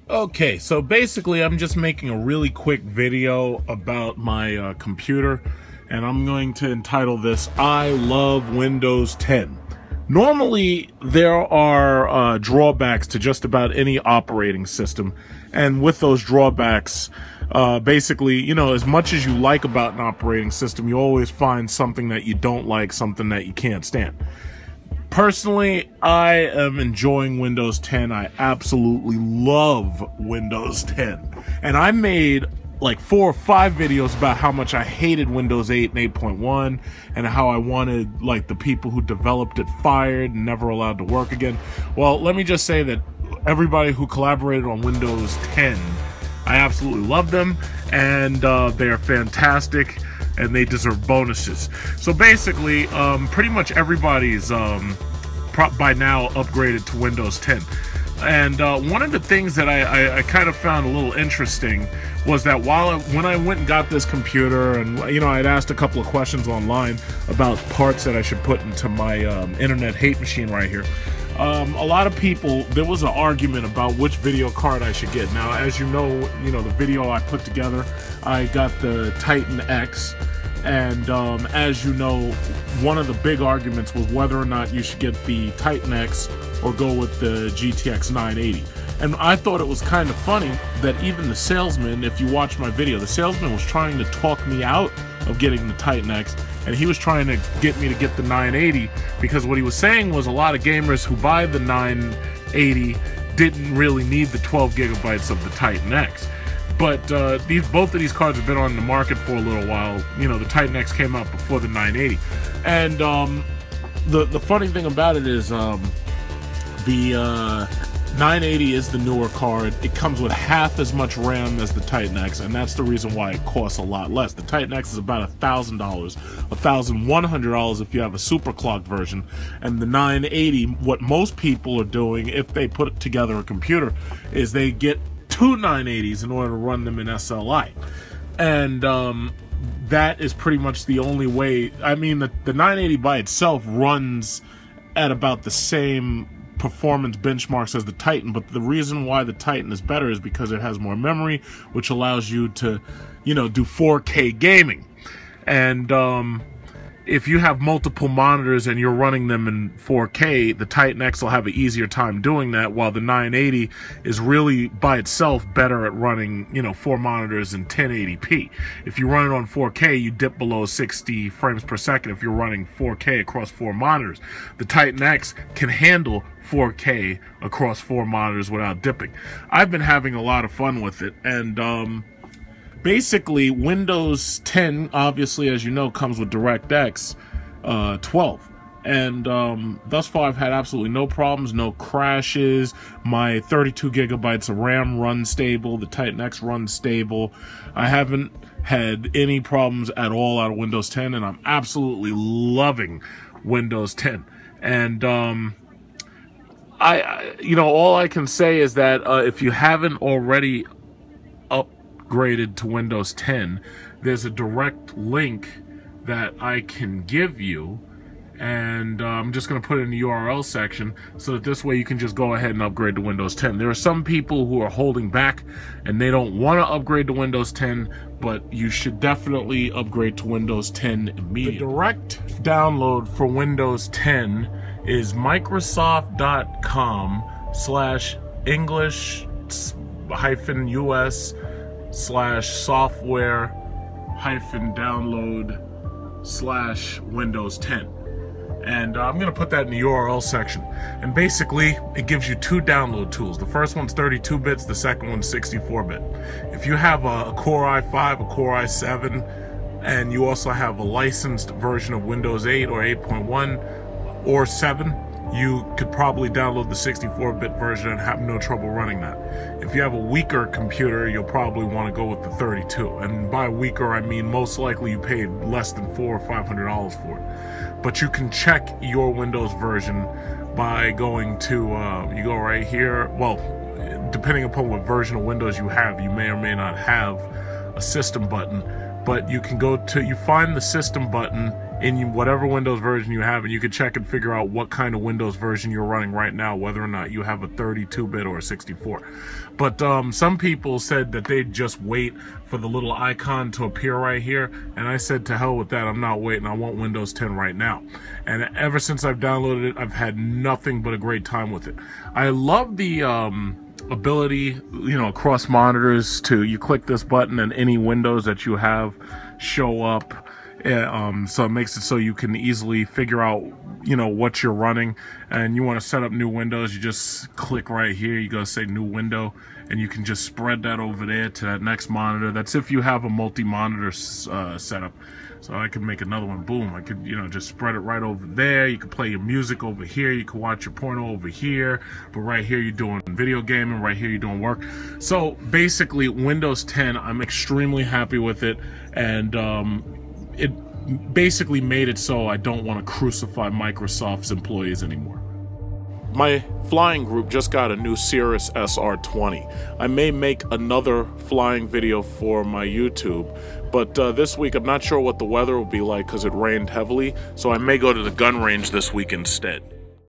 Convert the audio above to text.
Okay, so basically I'm just making a really quick video about my computer, and I'm going to entitle this, I Love Windows 10. Normally, there are drawbacks to just about any operating system, and with those drawbacks, basically, you know, as much as you like about an operating system, you always find something that you don't like, something that you can't stand. Personally, I am enjoying Windows 10. I absolutely love Windows 10. And I made like 4 or 5 videos about how much I hated Windows 8 and 8.1 and how I wanted like the people who developed it fired and never allowed to work again. Well, let me just say that everybody who collaborated on Windows 10, I absolutely love them, and they are fantastic, and they deserve bonuses. So basically, pretty much everybody's by now upgraded to Windows 10. And one of the things that I kind of found a little interesting was that when I went and got this computer, and you know, I'd asked a couple of questions online about parts that I should put into my internet hate machine right here. A lot of people, there was an argument about which video card I should get. Now, as you know, the video I put together, I got the Titan X. And as you know, one of the big arguments was whether or not you should get the Titan X or go with the GTX 980. And I thought it was kind of funny that even the salesman, if you watch my video, the salesman was trying to talk me out of getting the Titan X, and he was trying to get me to get the 980, because what he was saying was a lot of gamers who buy the 980 didn't really need the 12 gigabytes of the Titan X. But both of these cards have been on the market for a little while. You know, the Titan X came out before the 980. And the funny thing about it is the 980 is the newer card. It comes with half as much RAM as the Titan X, and that's the reason why it costs a lot less. The Titan X is about $1,000, $1,100 if you have a super clocked version. And the 980, what most people are doing if they put together a computer, is they get 2 980s in order to run them in SLI, and that is pretty much the only way. I mean, the 980 by itself runs at about the same performance benchmarks as the Titan, but the reason why the Titan is better is because it has more memory, which allows you to, do 4K gaming. And if you have multiple monitors and you're running them in 4K, the Titan X will have an easier time doing that, while the 980 is really by itself better at running, 4 monitors in 1080p. If you run it on 4K, you dip below 60 frames per second if you're running 4K across 4 monitors. The Titan X can handle 4K across 4 monitors without dipping. I've been having a lot of fun with it, and basically, Windows 10, obviously, as you know, comes with DirectX 12. And thus far, I've had absolutely no problems, no crashes. My 32 gigabytes of RAM runs stable. The Titan X runs stable. I haven't had any problems at all out of Windows 10, and I'm absolutely loving Windows 10. And all I can say is that if you haven't already upgraded to Windows 10, there's a direct link that I can give you, and I'm just going to put it in the URL section so that this way you can just go ahead and upgrade to Windows 10. There are some people who are holding back and they don't want to upgrade to Windows 10, but you should definitely upgrade to Windows 10 immediately. The direct download for Windows 10 is Microsoft.com/English/software-download/Windows 10. And I'm going to put that in the URL section. And basically, it gives you 2 download tools. The first one's 32 bits, the second one's 64-bit. If you have a Core i5, a Core i7, and you also have a licensed version of Windows 8 or 8.1 or 7, you could probably download the 64-bit version and have no trouble running that. If you have a weaker computer, you'll probably want to go with the 32. And by weaker, I mean most likely you paid less than $400 or $500 for it. But you can check your Windows version by going to, you go right here. Well, depending upon what version of Windows you have, you may or may not have a system button. But you can go to, you find the system button in whatever Windows version you have, and you can check and figure out what kind of Windows version you're running right now, whether or not you have a 32-bit or a 64. But some people said that they'd just wait for the little icon to appear right here, and I said to hell with that. I'm not waiting. I want Windows 10 right now. And ever since I've downloaded it, I've had nothing but a great time with it. I love the ability, across monitors to, you click this button and any windows that you have show up. So it makes it so you can easily figure out, what you're running, and you want to set up new windows. You just click right here. You go say new window, and you can just spread that over there to that next monitor. That's if you have a multi-monitor setup. So I could make another one. Boom. I could, just spread it right over there. You can play your music over here. You can watch your porno over here. But right here, you're doing video gaming. Right here, you're doing work. So basically, Windows 10, I'm extremely happy with it. And it basically made it so I don't want to crucify Microsoft's employees anymore. My flying group just got a new Cirrus SR20. I may make another flying video for my YouTube, but this week I'm not sure what the weather will be like because it rained heavily, so I may go to the gun range this week instead.